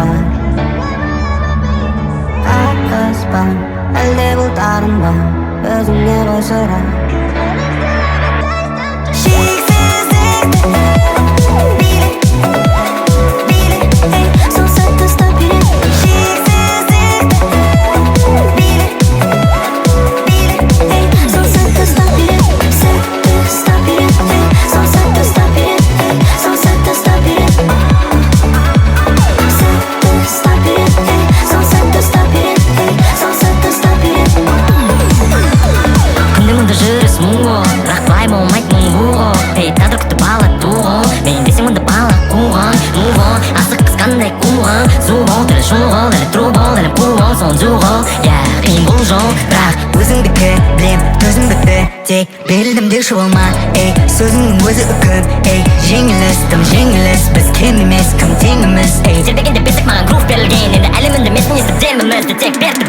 бар. Қарғыс ба, әлде бұл дарын ба, өзіңе ғой сұрақ. Шексіздікті биле, биле, ей, сол сәтті ұстап биле. Шексіздікті биле, биле, ей, сол сәтті ұстап биле. Сәтті ұстап биле, ей, сол сәтті ұстап биле, ей, сол сәтті ұстап биле. Сәтті ұстап биле, ей, сол сәтті ұстап биле, ей, сол сәтті ұстап биле. күнде мұнда жүріс мұңы, бірақ былай болмайды мұң бұғы. Ей, тағдыр күтіп бала туғы, мен десең мұнда бала қуған. Мұғы, асық қысқандай қуған. Зуғыл, тілі шұғыл, тілі трубыл, тілі пұғыл, сон зуғыл. Қиын бұл жол, бірақ өзіңдікі білем, төзім бітті, тек берілдім деуші болма. Ей, сөзіңнің өзі үкім, ей, жеңіліс, тым жеңіліс, біз кем емес, кім теңіміз. Ей, тербегенде берсек маған грув берілген, енді әлемінде емес мінезді демімізді тек берді